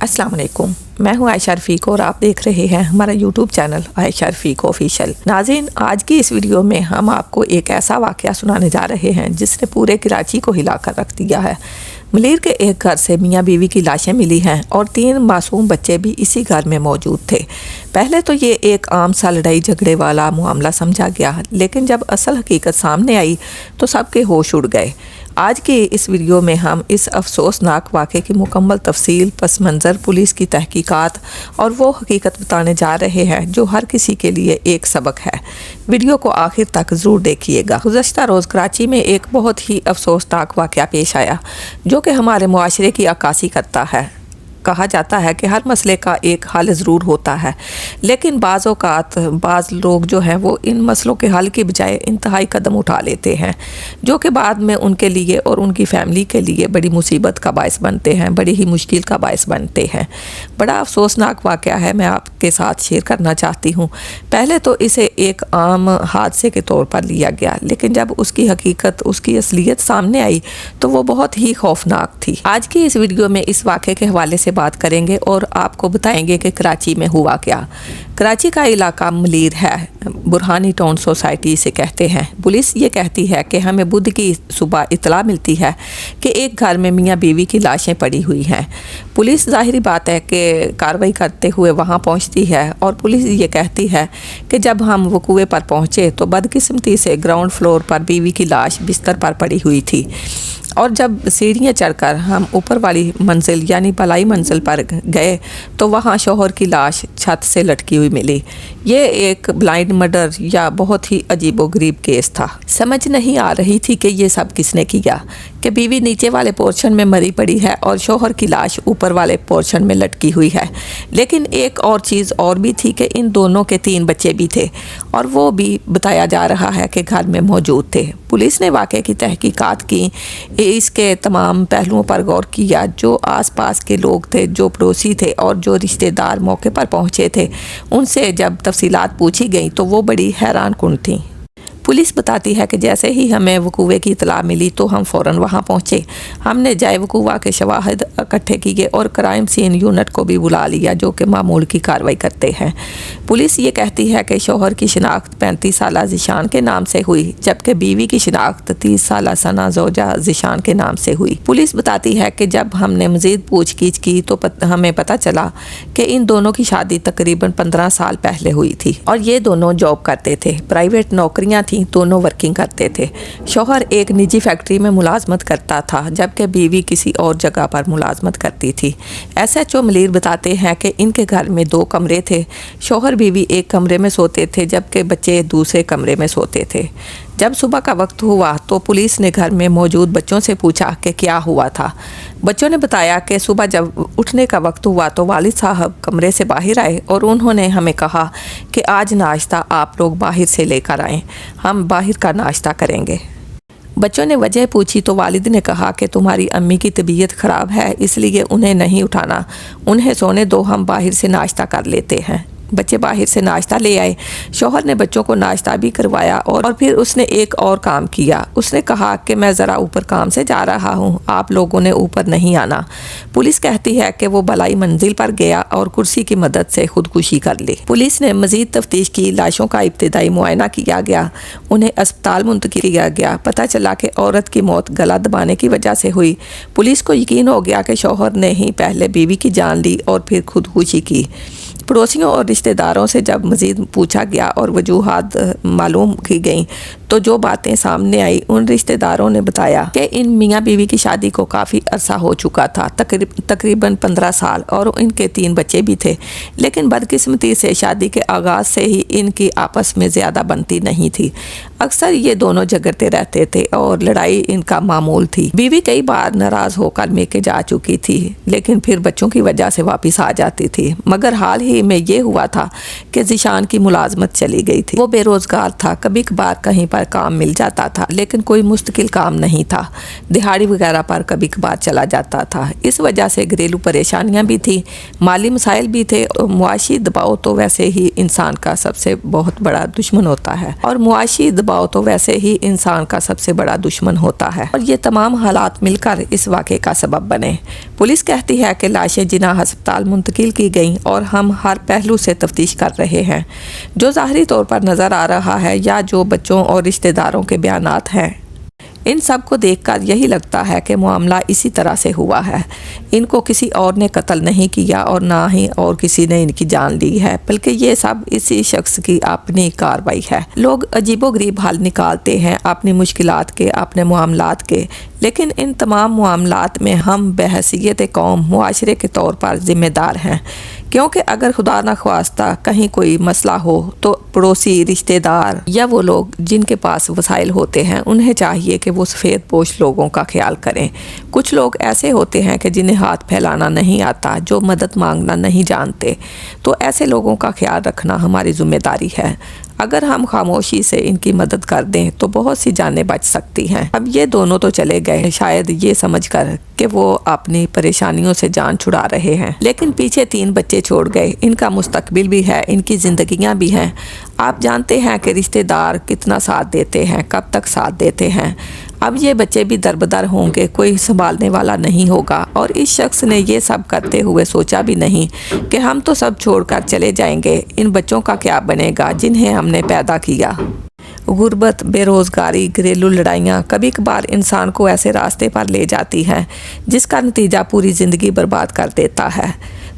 अस्सलाम वालेकुम, मैं हूं आयशा रफ़ीक और आप देख रहे हैं हमारा यूट्यूब चैनल आयशा रफ़ीक ऑफिशियल। नाज़रीन, आज की इस वीडियो में हम आपको एक ऐसा वाक़या सुनाने जा रहे हैं जिसने पूरे कराची को हिला कर रख दिया है। मलीर के एक घर से मियाँ बीवी की लाशें मिली हैं और 3 मासूम बच्चे भी इसी घर में मौजूद थे। पहले तो ये एक आम सा लड़ाई झगड़े वाला मामला समझा गया, लेकिन जब असल हकीकत सामने आई तो सबके होश उड़ गए। आज की इस वीडियो में हम इस अफसोसनाक वाक़े की मुकम्मल तफसील, पस मंज़र, पुलिस की तहकीकात और वो हकीकत बताने जा रहे हैं जो हर किसी के लिए एक सबक है। वीडियो को आखिर तक ज़रूर देखिएगा। गुज़श्ता रोज़ कराची में एक बहुत ही अफसोसनाक वाक़या पेश आया जो कि हमारे मुआशरे की अक्कासी करता है। कहा जाता है कि हर मसले का एक हल ज़रूर होता है, लेकिन बाज़ औक़ात बाज़ लोग जो हैं वो इन मसलों के हल की बजाय इंतहाई कदम उठा लेते हैं जो कि बाद में उनके लिए और उनकी फ़ैमिली के लिए बड़ी मुसीबत का बायस बनते हैं, बड़ी ही मुश्किल का बायस बनते हैं। बड़ा अफसोसनाक वाक़या है, मैं आपके साथ शेयर करना चाहती हूँ। पहले तो इसे एक आम हादसे के तौर पर लिया गया, लेकिन जब उसकी हकीकत, उसकी असलियत सामने आई तो वो बहुत ही खौफनाक थी। आज की इस वीडियो में इस वाक़े के हवाले से बात करेंगे और आपको बताएंगे कि कराची में हुआ क्या। कराची का इलाका मलीर है, बुरहानी टाउन सोसाइटी से कहते हैं। पुलिस ये कहती है कि हमें बुध की सुबह इतला मिलती है कि एक घर में मियाँ बीवी की लाशें पड़ी हुई हैं। पुलिस ज़ाहिरी बात है कि कार्रवाई करते हुए वहाँ पहुँचती है और पुलिस ये कहती है कि जब हम वकूए पर पहुँचे तो बदकिस्मती से ग्राउंड फ्लोर पर बीवी की लाश बिस्तर पर पड़ी हुई थी और जब सीढ़ियाँ चढ़कर हम ऊपर वाली मंजिल यानी भलाई मंजिल पर गए तो वहाँ शौहर की लाश छत से लटकी हुई मिली। ये एक ब्लाइंड मर्डर या बहुत ही अजीबोगरीब केस था। समझ नहीं आ रही थी कि ये सब किसने किया, कि बीवी नीचे वाले पोर्शन में मरी पड़ी है और शौहर की लाश ऊपर वाले पोर्शन में लटकी हुई है। लेकिन एक और चीज़ और भी थी कि इन दोनों के 3 बच्चे भी थे और वो भी बताया जा रहा है कि घर में मौजूद थे। पुलिस ने वाक़े की तहकीकात की, इसके तमाम पहलुओं पर गौर किया। जो आसपास के लोग थे, जो पड़ोसी थे और जो रिश्तेदार मौके पर पहुंचे थे, उनसे जब तफसीलात पूछी गई तो वो बड़ी हैरान कुन थीं। पुलिस बताती है कि जैसे ही हमें वकूए की इतला मिली तो हम फ़ौरन वहाँ पहुँचे। हमने जाए वकूआ के शवाहिद इकट्ठे किए और क्राइम सीन यूनिट को भी बुला लिया जो कि मामूल की कार्रवाई करते हैं। पुलिस ये कहती है कि शौहर की शिनाख्त 35 साला ज़िशान के नाम से हुई, जबकि बीवी की शिनाख्त 30 साला सना ज़ौजा ज़िशान के नाम से हुई। पुलिस बताती है कि जब हमने मज़ीद पूछगिछ की तो हमें पता चला कि इन दोनों की शादी तकरीबन 15 साल पहले हुई थी और ये दोनों जॉब करते थे, प्राइवेट नौकरियाँ थीं, दोनों वर्किंग करते थे। शौहर एक निजी फैक्ट्री में मुलाजमत करता था जबकि बीवी किसी और जगह पर मुलाजमत करती थी। SHO मलीर बताते हैं कि इनके घर में 2 कमरे थे। शौहर बीवी एक कमरे में सोते थे जबकि बच्चे दूसरे कमरे में सोते थे। जब सुबह का वक्त हुआ तो पुलिस ने घर में मौजूद बच्चों से पूछा कि क्या हुआ था। बच्चों ने बताया कि सुबह जब उठने का वक्त हुआ तो वालिद साहब कमरे से बाहर आए और उन्होंने हमें कहा कि आज नाश्ता आप लोग बाहर से लेकर आएं, हम बाहर का नाश्ता करेंगे। बच्चों ने वजह पूछी तो वालिद ने कहा कि तुम्हारी अम्मी की तबीयत ख़राब है, इसलिए उन्हें नहीं उठाना, उन्हें सोने दो, हम बाहर से नाश्ता कर लेते हैं। बच्चे बाहर से नाश्ता ले आए। शौहर ने बच्चों को नाश्ता भी करवाया और फिर उसने एक और काम किया। उसने कहा कि मैं ज़रा ऊपर काम से जा रहा हूँ, आप लोगों ने ऊपर नहीं आना। पुलिस कहती है कि वो भलाई मंजिल पर गया और कुर्सी की मदद से खुदकुशी कर ली। पुलिस ने मज़ीद तफ्तीश की, लाशों का इब्तिदाई मुआयना किया गया, उन्हें अस्पताल मुंतकिल किया गया। पता चला कि औरत की मौत गला दबाने की वजह से हुई। पुलिस को यकीन हो गया कि शौहर ने ही पहले बीवी की जान ली और फिर खुदकुशी की। पड़ोसियों और रिश्तेदारों से जब मज़ीद पूछा गया और वजूहात मालूम की गई तो जो बातें सामने आई, उन रिश्तेदारों ने बताया कि इन मियाँ बीवी की शादी को काफ़ी अरसा हो चुका था, तकरीबन 15 साल, और इनके 3 बच्चे भी थे। लेकिन बदकिस्मती से शादी के आगाज़ से ही इनकी आपस में ज़्यादा बनती नहीं थी। अक्सर ये दोनों झगड़ते रहते थे और लड़ाई इनका मामूल थी। बीवी कई बार नाराज़ होकर मेके जा चुकी थी, लेकिन फिर बच्चों की वजह से वापस आ जाती थी। मगर हाल ही में ये हुआ था कि ज़िशान की मुलाजमत चली गई थी। वो बेरोज़गार था, कभी कभार कहीं पर काम मिल जाता था, लेकिन कोई मुस्तकिल काम नहीं था। दिहाड़ी वगैरह पर कभी कभार चला जाता था। इस वजह से घरेलू परेशानियां भी थी, माली मसाइल भी थे। मुआशी दबाव तो वैसे ही इंसान का सबसे बहुत बड़ा दुश्मन होता है, और मुआशी दबाव तो वैसे ही इंसान का सबसे बड़ा दुश्मन होता है, और ये तमाम हालात मिलकर इस वाक़े का सबब बने। पुलिस कहती है कि लाशें जिना हस्पताल मुंतकिल की गईं और हम हर पहलू से तफ्तीश कर रहे हैं। जो ज़ाहरी तौर पर नज़र आ रहा है या जो बच्चों और रिश्तेदारों के बयानात हैं, इन सब को देखकर यही लगता है कि मामला इसी तरह से हुआ है। इनको किसी और ने कत्ल नहीं किया और ना ही और किसी ने इनकी जान ली है, बल्कि ये सब इसी शख्स की अपनी कार्रवाई है। लोग अजीबोगरीब हल निकालते हैं अपनी मुश्किलात के, अपने मामलात के, लेकिन इन तमाम मामलात में हम बहसीयत कौम मुआशरे के तौर पर ज़िम्मेदार हैं, क्योंकि अगर खुदा न ख्वास्ता कहीं कोई मसला हो तो पड़ोसी, रिश्तेदार या वो लोग जिनके पास वसाइल होते हैं, उन्हें चाहिए कि वो सफ़ेद पोश लोगों का ख्याल करें। कुछ लोग ऐसे होते हैं कि जिन्हें हाथ फैलाना नहीं आता, जो मदद मांगना नहीं जानते, तो ऐसे लोगों का ख्याल रखना हमारी ज़िम्मेदारी है। अगर हम खामोशी से इनकी मदद कर दें तो बहुत सी जानें बच सकती हैं। अब ये दोनों तो चले गए, शायद ये समझकर कि वो अपनी परेशानियों से जान छुड़ा रहे हैं, लेकिन पीछे 3 बच्चे छोड़ गए। इनका मुस्तकबिल भी है, इनकी ज़िंदगियां भी हैं। आप जानते हैं कि रिश्तेदार कितना साथ देते हैं, कब तक साथ देते हैं। अब ये बच्चे भी दरबदर होंगे, कोई संभालने वाला नहीं होगा, और इस शख्स ने ये सब करते हुए सोचा भी नहीं कि हम तो सब छोड़कर चले जाएंगे, इन बच्चों का क्या बनेगा जिन्हें हमने पैदा किया। गुर्बत, बेरोज़गारी, घरेलू लड़ाइयाँ कभी कभार इंसान को ऐसे रास्ते पर ले जाती हैं जिसका नतीजा पूरी ज़िंदगी बर्बाद कर देता है।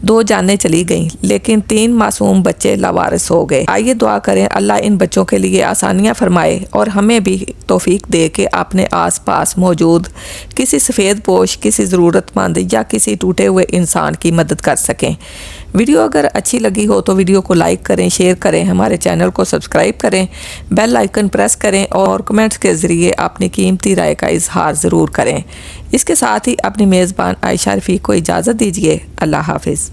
2 जानें चली गईं, लेकिन 3 मासूम बच्चे लावारिस हो गए। आइए दुआ करें अल्लाह इन बच्चों के लिए आसानियां फरमाए और हमें भी तौफीक दे के अपने आसपास मौजूद किसी सफ़ेद पोश, किसी ज़रूरतमंद या किसी टूटे हुए इंसान की मदद कर सकें। वीडियो अगर अच्छी लगी हो तो वीडियो को लाइक करें, शेयर करें, हमारे चैनल को सब्सक्राइब करें, बेल आइकन प्रेस करें और कमेंट्स के ज़रिए अपनी कीमती राय का इजहार ज़रूर करें। इसके साथ ही अपनी मेज़बान आयशा रफ़ीक को इजाज़त दीजिए। अल्लाह हाफिज़।